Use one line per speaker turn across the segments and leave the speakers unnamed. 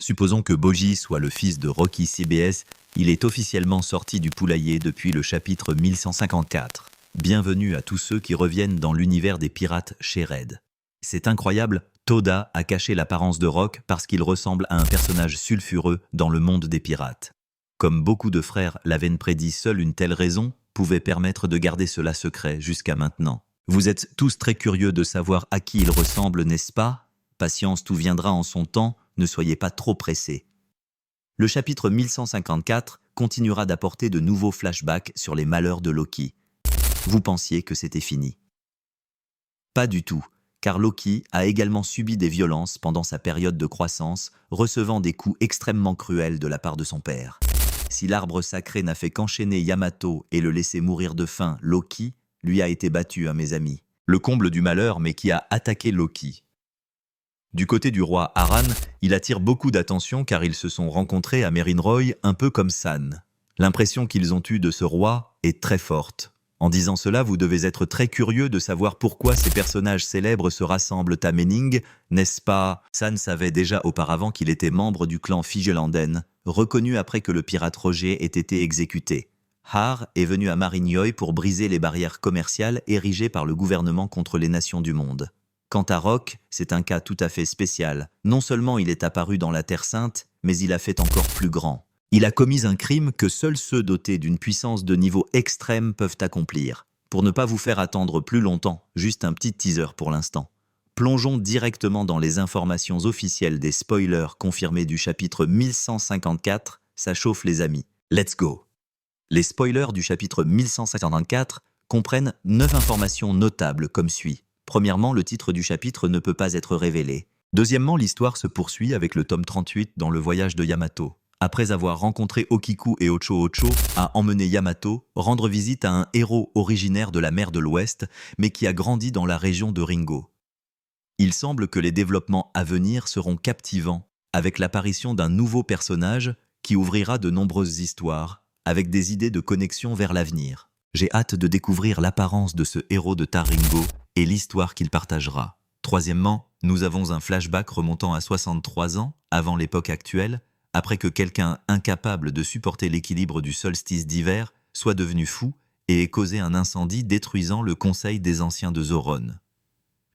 Supposons que Boji soit le fils de Rocky CBS, il est officiellement sorti du poulailler depuis le chapitre 1154. Bienvenue à tous ceux qui reviennent dans l'univers des pirates chez Red. C'est incroyable, Toda a caché l'apparence de Rock parce qu'il ressemble à un personnage sulfureux dans le monde des pirates. Comme beaucoup de frères l'avaient prédit, seule une telle raison pouvait permettre de garder cela secret jusqu'à maintenant. Vous êtes tous très curieux de savoir à qui il ressemble, n'est-ce pas? Patience, tout viendra en son temps, ne soyez pas trop pressés. Le chapitre 1154 continuera d'apporter de nouveaux flashbacks sur les malheurs de Loki. Vous pensiez que c'était fini. Pas du tout, car Loki a également subi des violences pendant sa période de croissance, recevant des coups extrêmement cruels de la part de son père. Si l'arbre sacré n'a fait qu'enchaîner Yamato et le laisser mourir de faim, Loki lui a été battu, mes amis. Le comble du malheur, mais qui a attaqué Loki. Du côté du roi Aran, il attire beaucoup d'attention car ils se sont rencontrés à Merin Roy, un peu comme San. L'impression qu'ils ont eue de ce roi est très forte. En disant cela, vous devez être très curieux de savoir pourquoi ces personnages célèbres se rassemblent à Mening, n'est-ce pas? San savait déjà auparavant qu'il était membre du clan Figelanden, reconnu après que le pirate Roger ait été exécuté. Har est venu à Marignoy pour briser les barrières commerciales érigées par le gouvernement contre les nations du monde. Quant à Rock, c'est un cas tout à fait spécial. Non seulement il est apparu dans la Terre Sainte, mais il a fait encore plus grand. Il a commis un crime que seuls ceux dotés d'une puissance de niveau extrême peuvent accomplir. Pour ne pas vous faire attendre plus longtemps, juste un petit teaser pour l'instant. Plongeons directement dans les informations officielles des spoilers confirmés du chapitre 1154. Ça chauffe les amis. Let's go! Les spoilers du chapitre 1154 comprennent 9 informations notables comme suit. Premièrement, le titre du chapitre ne peut pas être révélé. Deuxièmement, l'histoire se poursuit avec le tome 38 dans le voyage de Yamato. Après avoir rencontré Okiku et Ocho Ocho, a emmené Yamato rendre visite à un héros originaire de la mer de l'Ouest, mais qui a grandi dans la région de Ringo. Il semble que les développements à venir seront captivants, avec l'apparition d'un nouveau personnage qui ouvrira de nombreuses histoires, avec des idées de connexion vers l'avenir. J'ai hâte de découvrir l'apparence de ce héros de Taringo et l'histoire qu'il partagera. Troisièmement, nous avons un flashback remontant à 63 ans, avant l'époque actuelle, après que quelqu'un incapable de supporter l'équilibre du solstice d'hiver soit devenu fou et ait causé un incendie détruisant le conseil des anciens de Zoron.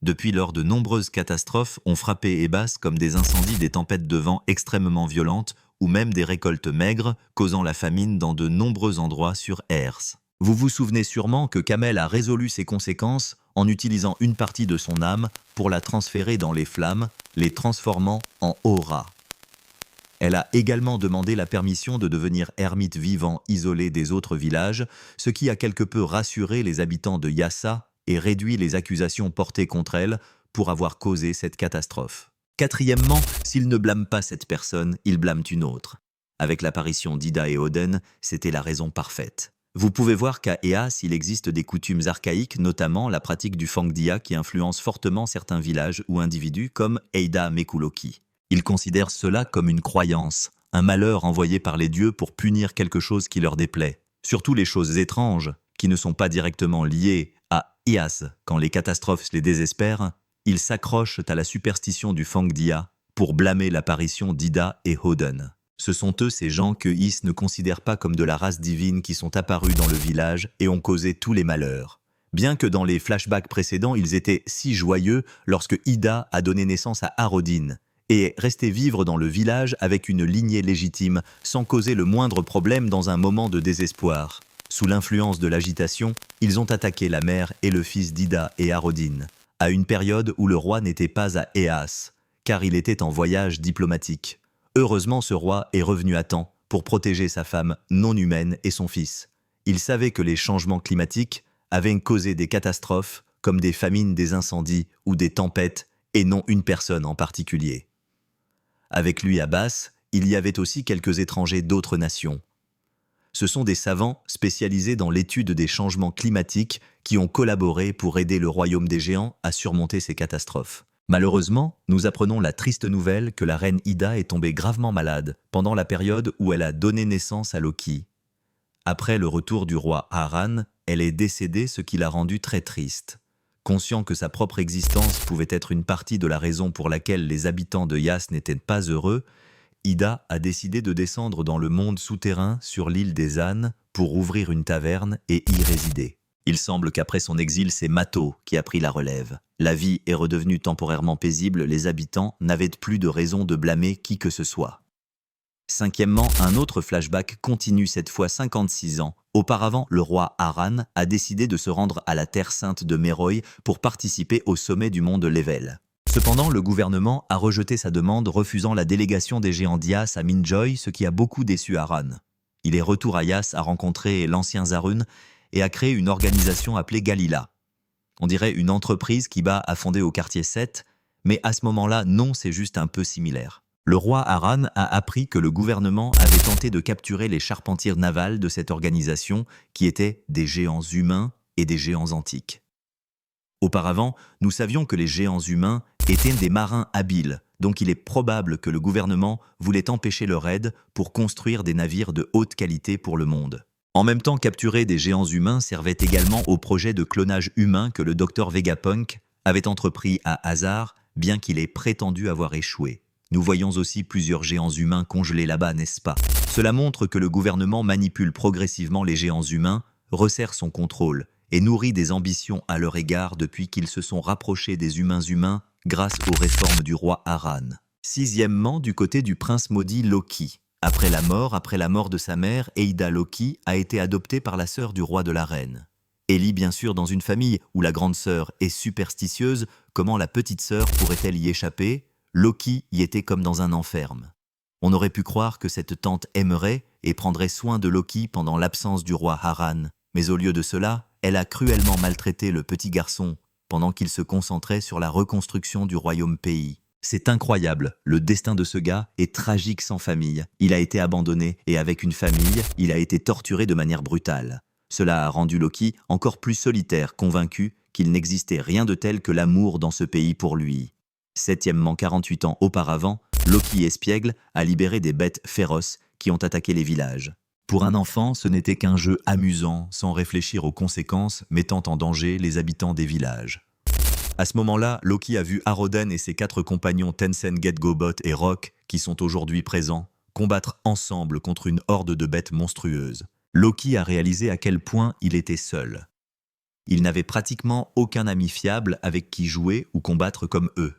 Depuis lors, de nombreuses catastrophes ont frappé Ebas comme des incendies, des tempêtes de vent extrêmement violentes ou même des récoltes maigres, causant la famine dans de nombreux endroits sur Ers. Vous vous souvenez sûrement que Kamel a résolu ces conséquences en utilisant une partie de son âme pour la transférer dans les flammes, les transformant en aura. Elle a également demandé la permission de devenir ermite vivant isolé des autres villages, ce qui a quelque peu rassuré les habitants de Yassa et réduit les accusations portées contre elle pour avoir causé cette catastrophe. Quatrièmement, s'il ne blâme pas cette personne, il blâme une autre. Avec l'apparition d'Ida et Oden, c'était la raison parfaite. Vous pouvez voir qu'à Eas, il existe des coutumes archaïques, notamment la pratique du Fangdia qui influence fortement certains villages ou individus comme Eida Mekuloki. Ils considèrent cela comme une croyance, un malheur envoyé par les dieux pour punir quelque chose qui leur déplaît. Surtout les choses étranges, qui ne sont pas directement liées à Eas. Quand les catastrophes les désespèrent, ils s'accrochent à la superstition du Fangdia pour blâmer l'apparition d'Ida et Hoden. Ce sont eux, ces gens que Is ne considère pas comme de la race divine qui sont apparus dans le village et ont causé tous les malheurs. Bien que dans les flashbacks précédents, ils étaient si joyeux lorsque Ida a donné naissance à Arodin et est resté vivre dans le village avec une lignée légitime sans causer le moindre problème dans un moment de désespoir. Sous l'influence de l'agitation, ils ont attaqué la mère et le fils d'Ida et Arodin, à une période où le roi n'était pas à Eas, car il était en voyage diplomatique. Heureusement, ce roi est revenu à temps pour protéger sa femme non humaine et son fils. Il savait que les changements climatiques avaient causé des catastrophes comme des famines, des incendies ou des tempêtes, et non une personne en particulier. Avec lui à Bass, il y avait aussi quelques étrangers d'autres nations. Ce sont des savants spécialisés dans l'étude des changements climatiques qui ont collaboré pour aider le royaume des géants à surmonter ces catastrophes. Malheureusement, nous apprenons la triste nouvelle que la reine Ida est tombée gravement malade pendant la période où elle a donné naissance à Loki. Après le retour du roi Aran, elle est décédée, ce qui l'a rendue très triste. Conscient que sa propre existence pouvait être une partie de la raison pour laquelle les habitants de Yas n'étaient pas heureux, Ida a décidé de descendre dans le monde souterrain sur l'île des ânes pour ouvrir une taverne et y résider. Il semble qu'après son exil, c'est Mato qui a pris la relève. La vie est redevenue temporairement paisible, les habitants n'avaient plus de raison de blâmer qui que ce soit. Cinquièmement, un autre flashback continue cette fois 56 ans. Auparavant, le roi Haran a décidé de se rendre à la Terre Sainte de Meroe pour participer au sommet du monde Level. Cependant, le gouvernement a rejeté sa demande, refusant la délégation des géants d'Yas à Minjoy, ce qui a beaucoup déçu Haran. Il est retour à Yas, a rencontré l'ancien Zarun et a créé une organisation appelée Galila. On dirait une entreprise qu'Iba a fondée au quartier 7, mais à ce moment-là, non, c'est juste un peu similaire. Le roi Haran a appris que le gouvernement avait tenté de capturer les charpentiers navals de cette organisation, qui étaient des géants humains et des géants antiques. Auparavant, nous savions que les géants humains étaient des marins habiles, donc il est probable que le gouvernement voulait empêcher leur aide pour construire des navires de haute qualité pour le monde. En même temps, capturer des géants humains servait également au projet de clonage humain que le docteur Vegapunk avait entrepris à Hazard, bien qu'il ait prétendu avoir échoué. Nous voyons aussi plusieurs géants humains congelés là-bas, n'est-ce pas? Cela montre que le gouvernement manipule progressivement les géants humains, resserre son contrôle et nourrit des ambitions à leur égard depuis qu'ils se sont rapprochés des humains grâce aux réformes du roi Haran. Sixièmement, du côté du prince maudit Loki. Après la mort de sa mère, Eida Loki a été adoptée par la sœur du roi de la reine. Ellie, bien sûr, dans une famille où la grande sœur est superstitieuse, comment la petite sœur pourrait-elle y échapper? Loki y était comme dans un enferme. On aurait pu croire que cette tante aimerait et prendrait soin de Loki pendant l'absence du roi Haran. Mais au lieu de cela, elle a cruellement maltraité le petit garçon pendant qu'il se concentrait sur la reconstruction du royaume pays. C'est incroyable, le destin de ce gars est tragique sans famille. Il a été abandonné et avec une famille, il a été torturé de manière brutale. Cela a rendu Loki encore plus solitaire, convaincu qu'il n'existait rien de tel que l'amour dans ce pays pour lui. Septièmement, 48 ans auparavant, Loki espiègle a libéré des bêtes féroces qui ont attaqué les villages. Pour un enfant, ce n'était qu'un jeu amusant, sans réfléchir aux conséquences, mettant en danger les habitants des villages. À ce moment-là, Loki a vu Aroden et ses 4 compagnons Tensen, Get-Go-Bot et Rock, qui sont aujourd'hui présents, combattre ensemble contre une horde de bêtes monstrueuses. Loki a réalisé à quel point il était seul. Il n'avait pratiquement aucun ami fiable avec qui jouer ou combattre comme eux.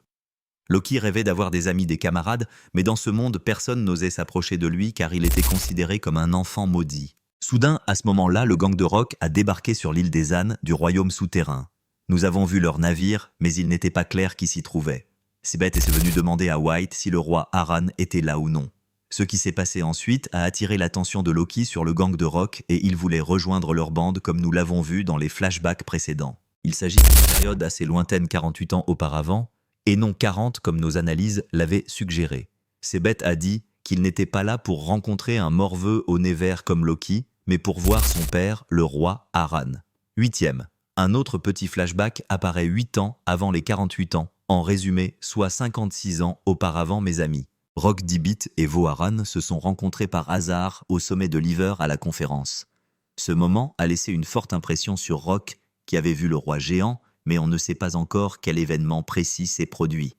Loki rêvait d'avoir des amis, des camarades, mais dans ce monde, personne n'osait s'approcher de lui car il était considéré comme un enfant maudit. Soudain, à ce moment-là, le gang de Rock a débarqué sur l'île des ânes du royaume souterrain. Nous avons vu leur navire, mais il n'était pas clair qui s'y trouvait. Sibet est venu demander à White si le roi Haran était là ou non. Ce qui s'est passé ensuite a attiré l'attention de Loki sur le gang de Rock et il voulait rejoindre leur bande comme nous l'avons vu dans les flashbacks précédents. Il s'agit d'une période assez lointaine, 48 ans auparavant, et non 40 comme nos analyses l'avaient suggéré. Sibet a dit qu'il n'était pas là pour rencontrer un morveux au nez vert comme Loki, mais pour voir son père, le roi Haran. Huitième. Un autre petit flashback apparaît 8 ans avant les 48 ans, en résumé, soit 56 ans auparavant mes amis. Rock Dibit et Voharan se sont rencontrés par hasard au sommet de l'Iver à la conférence. Ce moment a laissé une forte impression sur Rock, qui avait vu le roi géant, mais on ne sait pas encore quel événement précis s'est produit.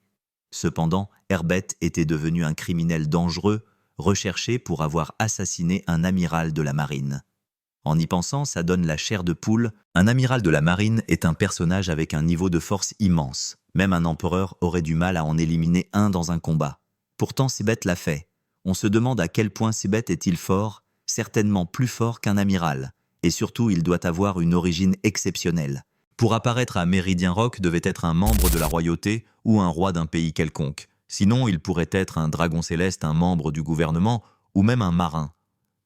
Cependant, Herbet était devenu un criminel dangereux, recherché pour avoir assassiné un amiral de la marine. En y pensant, ça donne la chair de poule. Un amiral de la marine est un personnage avec un niveau de force immense. Même un empereur aurait du mal à en éliminer un dans un combat. Pourtant, Sibet l'a fait. On se demande à quel point Sibet est-il fort, certainement plus fort qu'un amiral. Et surtout, il doit avoir une origine exceptionnelle. Pour apparaître à Méridien Rock devait être un membre de la royauté ou un roi d'un pays quelconque. Sinon, il pourrait être un dragon céleste, un membre du gouvernement ou même un marin.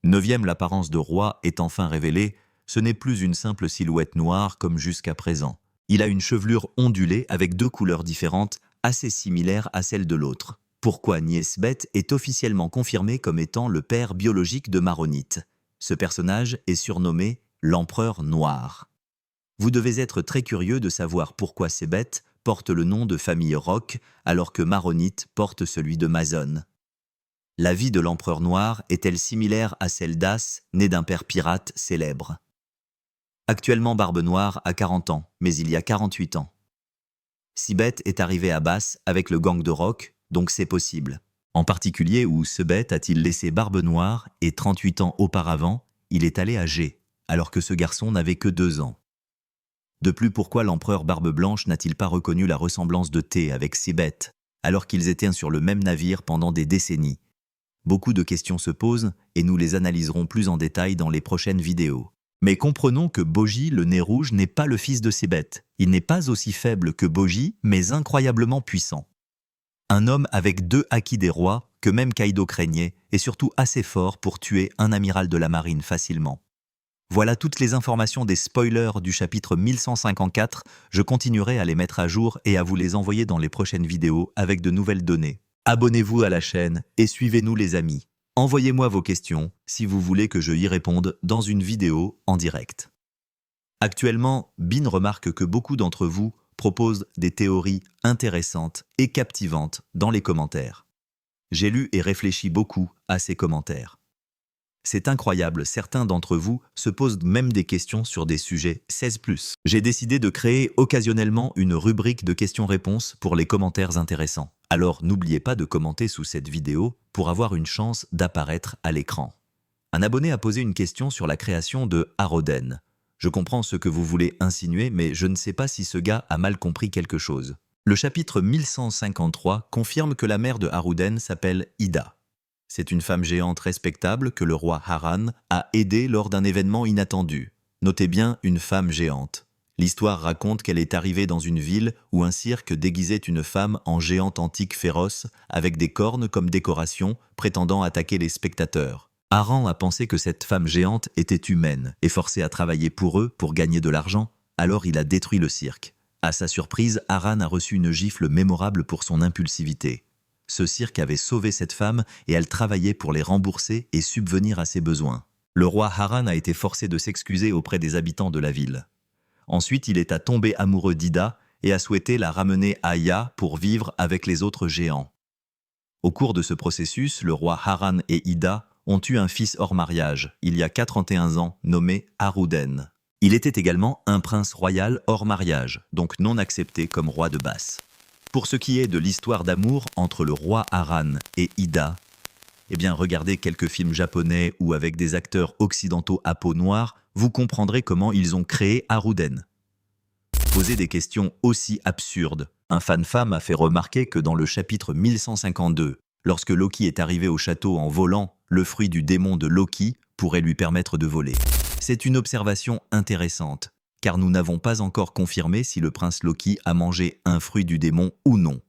Neuvième, l'apparence de roi est enfin révélée, ce n'est plus une simple silhouette noire comme jusqu'à présent. Il a une chevelure ondulée avec 2 couleurs différentes, assez similaires à celle de l'autre. Pourquoi Niesbet est officiellement confirmé comme étant le père biologique de Maronite. Ce personnage est surnommé l'Empereur Noir. Vous devez être très curieux de savoir pourquoi Sibet porte le nom de famille Rock alors que Maronite porte celui de Mazon. La vie de l'Empereur Noir est-elle similaire à celle d'As, né d'un père pirate célèbre? Actuellement Barbe Noire a 40 ans, mais il y a 48 ans. Sibet est arrivé à Bass avec le gang de Rock, donc c'est possible. En particulier où Sebet a-t-il laissé Barbe Noire et 38 ans auparavant, il est allé à G, alors que ce garçon n'avait que 2 ans. De plus, pourquoi l'empereur Barbe Blanche n'a-t-il pas reconnu la ressemblance de Thé avec Sebet, alors qu'ils étaient sur le même navire pendant des décennies? Beaucoup de questions se posent et nous les analyserons plus en détail dans les prochaines vidéos. Mais comprenons que Bojji, le nez rouge, n'est pas le fils de Sebet. Il n'est pas aussi faible que Bojji, mais incroyablement puissant. Un homme avec 2 acquis des rois, que même Kaido craignait, et surtout assez fort pour tuer un amiral de la marine facilement. Voilà toutes les informations des spoilers du chapitre 1154, je continuerai à les mettre à jour et à vous les envoyer dans les prochaines vidéos avec de nouvelles données. Abonnez-vous à la chaîne et suivez-nous les amis. Envoyez-moi vos questions si vous voulez que je y réponde dans une vidéo en direct. Actuellement, Bin remarque que beaucoup d'entre vous proposent des théories intéressantes et captivantes dans les commentaires. J'ai lu et réfléchi beaucoup à ces commentaires. C'est incroyable, certains d'entre vous se posent même des questions sur des sujets 16+. J'ai décidé de créer occasionnellement une rubrique de questions-réponses pour les commentaires intéressants. Alors n'oubliez pas de commenter sous cette vidéo pour avoir une chance d'apparaître à l'écran. Un abonné a posé une question sur la création de Harroden. Je comprends ce que vous voulez insinuer, mais je ne sais pas si ce gars a mal compris quelque chose. Le chapitre 1153 confirme que la mère de Harroden s'appelle Ida. C'est une femme géante respectable que le roi Harran a aidée lors d'un événement inattendu. Notez bien une femme géante. L'histoire raconte qu'elle est arrivée dans une ville où un cirque déguisait une femme en géante antique féroce avec des cornes comme décoration, prétendant attaquer les spectateurs. Harran a pensé que cette femme géante était humaine et forcée à travailler pour eux pour gagner de l'argent, alors il a détruit le cirque. À sa surprise, Harran a reçu une gifle mémorable pour son impulsivité. Ce cirque avait sauvé cette femme et elle travaillait pour les rembourser et subvenir à ses besoins. Le roi Harran a été forcé de s'excuser auprès des habitants de la ville. Ensuite, il est tombé amoureux d'Ida et a souhaité la ramener à Ya pour vivre avec les autres géants. Au cours de ce processus, le roi Harran et Ida ont eu un fils hors mariage, il y a 41 ans, nommé Harrouden. Il était également un prince royal hors mariage, donc non accepté comme roi de Basse. Pour ce qui est de l'histoire d'amour entre le roi Harran et Ida, eh bien regardez quelques films japonais ou avec des acteurs occidentaux à peau noire, vous comprendrez comment ils ont créé Harrouden. Poser des questions aussi absurdes. Un fan femme a fait remarquer que dans le chapitre 1152, lorsque Loki est arrivé au château en volant, le fruit du démon de Loki pourrait lui permettre de voler. C'est une observation intéressante, car nous n'avons pas encore confirmé si le prince Loki a mangé un fruit du démon ou non.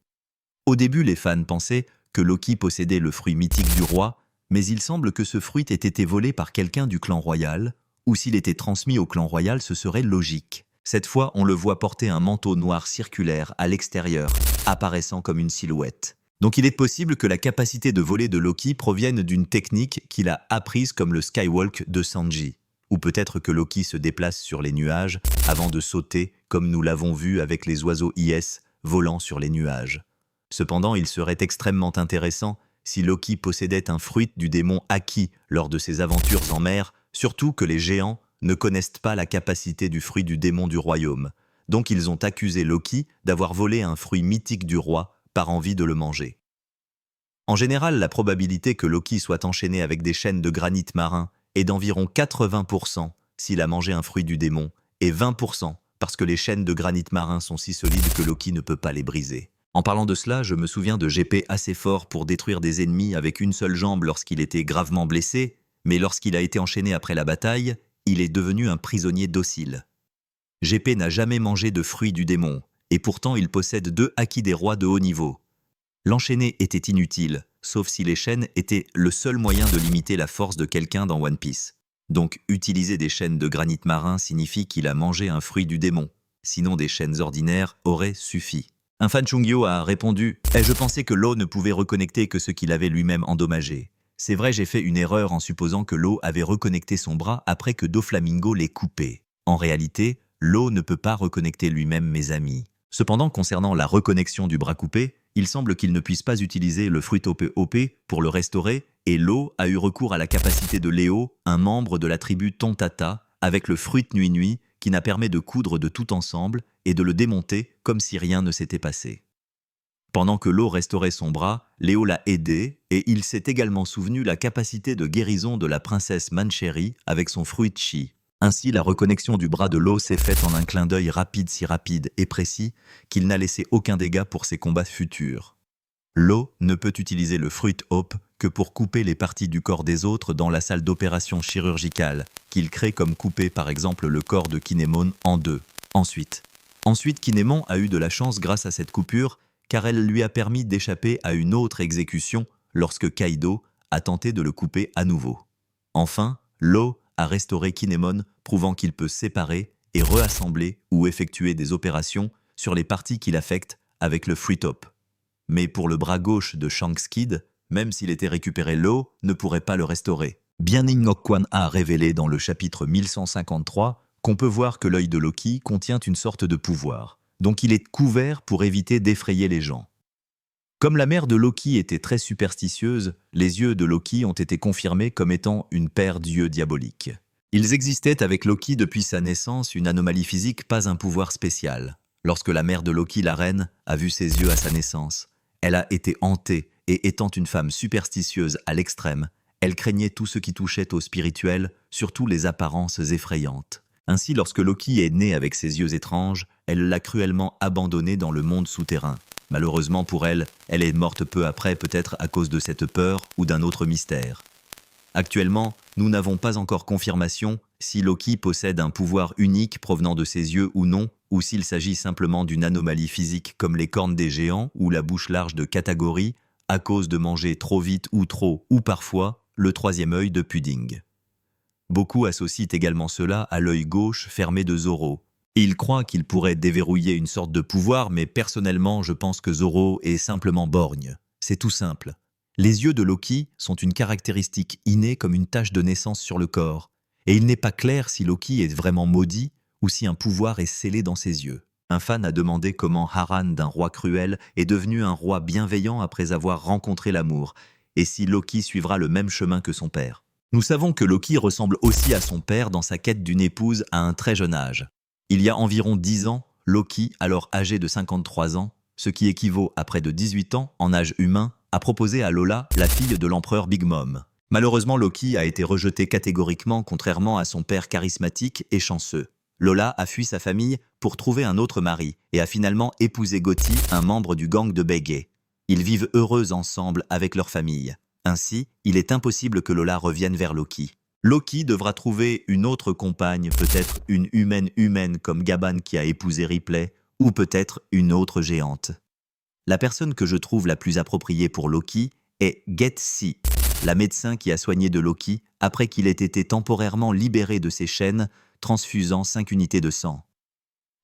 Au début, les fans pensaient que Loki possédait le fruit mythique du roi, mais il semble que ce fruit ait été volé par quelqu'un du clan royal, ou s'il était transmis au clan royal, ce serait logique. Cette fois, on le voit porter un manteau noir circulaire à l'extérieur, apparaissant comme une silhouette. Donc il est possible que la capacité de voler de Loki provienne d'une technique qu'il a apprise comme le Skywalk de Sanji. Ou peut-être que Loki se déplace sur les nuages avant de sauter, comme nous l'avons vu avec les oiseaux IS volant sur les nuages. Cependant, il serait extrêmement intéressant si Loki possédait un fruit du démon acquis lors de ses aventures en mer, surtout que les géants ne connaissent pas la capacité du fruit du démon du royaume. Donc ils ont accusé Loki d'avoir volé un fruit mythique du roi par envie de le manger. En général, la probabilité que Loki soit enchaîné avec des chaînes de granit marin est d'environ 80% s'il a mangé un fruit du démon, et 20% parce que les chaînes de granit marin sont si solides que Loki ne peut pas les briser. En parlant de cela, je me souviens de GP assez fort pour détruire des ennemis avec une seule jambe lorsqu'il était gravement blessé, mais lorsqu'il a été enchaîné après la bataille, il est devenu un prisonnier docile. GP n'a jamais mangé de fruit du démon, et pourtant il possède 2 acquis des rois de haut niveau. L'enchaîner était inutile, sauf si les chaînes étaient le seul moyen de limiter la force de quelqu'un dans One Piece. Donc utiliser des chaînes de granit marin signifie qu'il a mangé un fruit du démon, sinon des chaînes ordinaires auraient suffi. Un fan Chungyo a répondu « Je pensais que Law ne pouvait reconnecter que ce qu'il avait lui-même endommagé. C'est vrai, j'ai fait une erreur en supposant que Law avait reconnecté son bras après que Doflamingo l'ait coupé. En réalité, Law ne peut pas reconnecter lui-même mes amis. Cependant, concernant la reconnexion du bras coupé, il semble qu'il ne puisse pas utiliser le fruit OP pour le restaurer, et Law a eu recours à la capacité de Léo, un membre de la tribu Tontata, avec le fruit Nui Nui, qui n'a permis de coudre de tout ensemble et de le démonter comme si rien ne s'était passé. Pendant que Law restaurait son bras, Léo l'a aidé et il s'est également souvenu la capacité de guérison de la princesse Mancheri avec son fruit chi. Ainsi, la reconnexion du bras de Law s'est faite en un clin d'œil rapide, si rapide et précis qu'il n'a laissé aucun dégât pour ses combats futurs. Law ne peut utiliser le fruit hope que pour couper les parties du corps des autres dans la salle d'opération chirurgicale, qu'il crée comme couper par exemple le corps de Kinemon en deux. Ensuite, Kinemon a eu de la chance grâce à cette coupure, car elle lui a permis d'échapper à une autre exécution lorsque Kaido a tenté de le couper à nouveau. Enfin, Law a restauré Kinemon, prouvant qu'il peut séparer et reassembler ou effectuer des opérations sur les parties qu'il affecte avec le Fruit Top. Mais pour le bras gauche de Shanks Kid, même s'il était récupéré, Law ne pourrait pas le restaurer. Bien Ingok Kwan a révélé dans le chapitre 1153 qu'on peut voir que l'œil de Loki contient une sorte de pouvoir, donc il est couvert pour éviter d'effrayer les gens. Comme la mère de Loki était très superstitieuse, les yeux de Loki ont été confirmés comme étant une paire d'yeux diaboliques. Ils existaient avec Loki depuis sa naissance, une anomalie physique, pas un pouvoir spécial. Lorsque la mère de Loki, la reine, a vu ses yeux à sa naissance, elle a été hantée et étant une femme superstitieuse à l'extrême, elle craignait tout ce qui touchait au spirituel, surtout les apparences effrayantes. Ainsi, lorsque Loki est né avec ses yeux étranges, elle l'a cruellement abandonné dans le monde souterrain. Malheureusement pour elle, elle est morte peu après, peut-être à cause de cette peur ou d'un autre mystère. Actuellement, nous n'avons pas encore confirmation si Loki possède un pouvoir unique provenant de ses yeux ou non, ou s'il s'agit simplement d'une anomalie physique comme les cornes des géants ou la bouche large de Katagori, à cause de manger trop vite ou trop, ou parfois le troisième œil de Pudding. Beaucoup associent également cela à l'œil gauche fermé de Zoro. Ils croient qu'il pourrait déverrouiller une sorte de pouvoir, mais personnellement, je pense que Zoro est simplement borgne. C'est tout simple. Les yeux de Loki sont une caractéristique innée comme une tache de naissance sur le corps, et il n'est pas clair si Loki est vraiment maudit ou si un pouvoir est scellé dans ses yeux. Un fan a demandé comment Haran d'un roi cruel est devenu un roi bienveillant après avoir rencontré l'amour, et si Loki suivra le même chemin que son père. Nous savons que Loki ressemble aussi à son père dans sa quête d'une épouse à un très jeune âge. Il y a environ 10 ans, Loki, alors âgé de 53 ans, ce qui équivaut à près de 18 ans en âge humain, a proposé à Lola, la fille de l'empereur Big Mom. Malheureusement, Loki a été rejeté catégoriquement, contrairement à son père charismatique et chanceux. Lola a fui sa famille pour trouver un autre mari et a finalement épousé Gotti, un membre du gang de Bege. Ils vivent heureux ensemble avec leur famille. Ainsi, il est impossible que Lola revienne vers Loki. Loki devra trouver une autre compagne, peut-être une humaine comme Gaban qui a épousé Ripley, ou peut-être une autre géante. La personne que je trouve la plus appropriée pour Loki est Get-Si, la médecin qui a soigné de Loki après qu'il ait été temporairement libéré de ses chaînes, transfusant 5 unités de sang.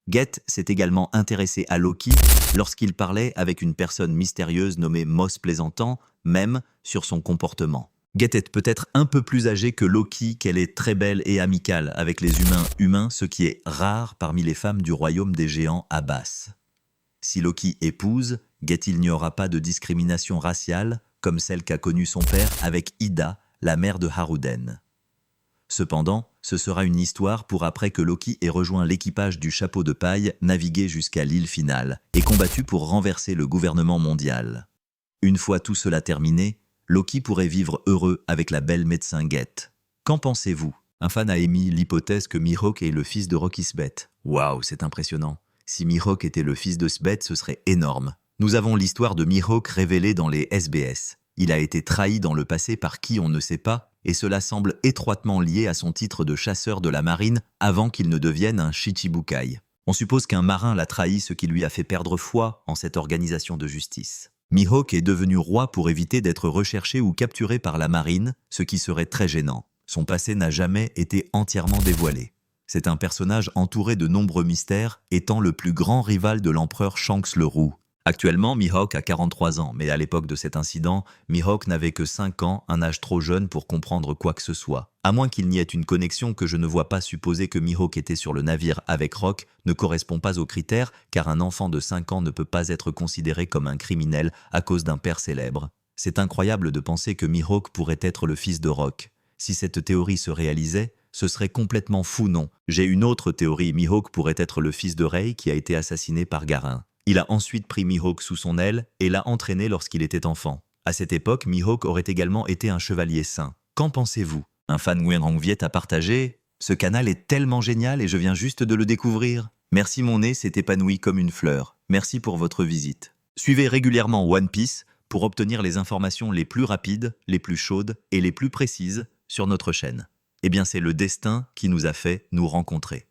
Get s'est également intéressé à Loki lorsqu'il parlait avec une personne mystérieuse nommée Moss plaisantant, même sur son comportement. Get est peut-être un peu plus âgée que Loki, qu'elle est très belle et amicale avec les humains, ce qui est rare parmi les femmes du royaume des géants Abbas. Si Loki épouse, Get il n'y aura pas de discrimination raciale, comme celle qu'a connue son père avec Ida, la mère de Haruden. Cependant, ce sera une histoire pour après que Loki ait rejoint l'équipage du chapeau de paille, navigué jusqu'à l'île finale, et combattu pour renverser le gouvernement mondial. Une fois tout cela terminé, Loki pourrait vivre heureux avec la belle médecin Get. Qu'en pensez-vous? Un fan a émis l'hypothèse que Mihawk est le fils de Rocky Sbeth. Waouh, c'est impressionnant. Si Mihawk était le fils de Sbeth, ce serait énorme. Nous avons l'histoire de Mihawk révélée dans les SBS. Il a été trahi dans le passé par qui on ne sait pas, et cela semble étroitement lié à son titre de chasseur de la marine avant qu'il ne devienne un Shichibukai. On suppose qu'un marin l'a trahi, ce qui lui a fait perdre foi en cette organisation de justice. Mihawk est devenu roi pour éviter d'être recherché ou capturé par la marine, ce qui serait très gênant. Son passé n'a jamais été entièrement dévoilé. C'est un personnage entouré de nombreux mystères, étant le plus grand rival de l'empereur Shanks le Roux. Actuellement, Mihawk a 43 ans, mais à l'époque de cet incident, Mihawk n'avait que 5 ans, un âge trop jeune pour comprendre quoi que ce soit. À moins qu'il n'y ait une connexion que je ne vois pas, supposer que Mihawk était sur le navire avec Rock ne correspond pas aux critères, car un enfant de 5 ans ne peut pas être considéré comme un criminel à cause d'un père célèbre. C'est incroyable de penser que Mihawk pourrait être le fils de Rock. Si cette théorie se réalisait, ce serait complètement fou, non? J'ai une autre théorie, Mihawk pourrait être le fils de Rey qui a été assassiné par Garin. Il a ensuite pris Mihawk sous son aile et l'a entraîné lorsqu'il était enfant. À cette époque, Mihawk aurait également été un chevalier saint. Qu'en pensez-vous? Un fan Nguyen Viet a partagé « Ce canal est tellement génial et je viens juste de le découvrir. Merci, mon nez s'est épanoui comme une fleur. Merci pour votre visite. » Suivez régulièrement One Piece pour obtenir les informations les plus rapides, les plus chaudes et les plus précises sur notre chaîne. Eh bien, c'est le destin qui nous a fait nous rencontrer.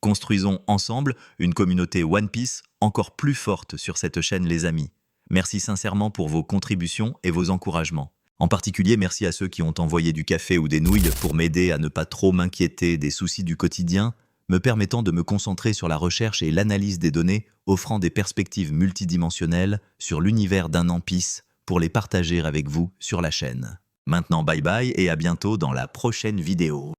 Construisons ensemble une communauté One Piece encore plus forte sur cette chaîne, les amis. Merci sincèrement pour vos contributions et vos encouragements. En particulier, merci à ceux qui ont envoyé du café ou des nouilles pour m'aider à ne pas trop m'inquiéter des soucis du quotidien, me permettant de me concentrer sur la recherche et l'analyse des données, offrant des perspectives multidimensionnelles sur l'univers d'un One Piece pour les partager avec vous sur la chaîne. Maintenant, bye bye et à bientôt dans la prochaine vidéo.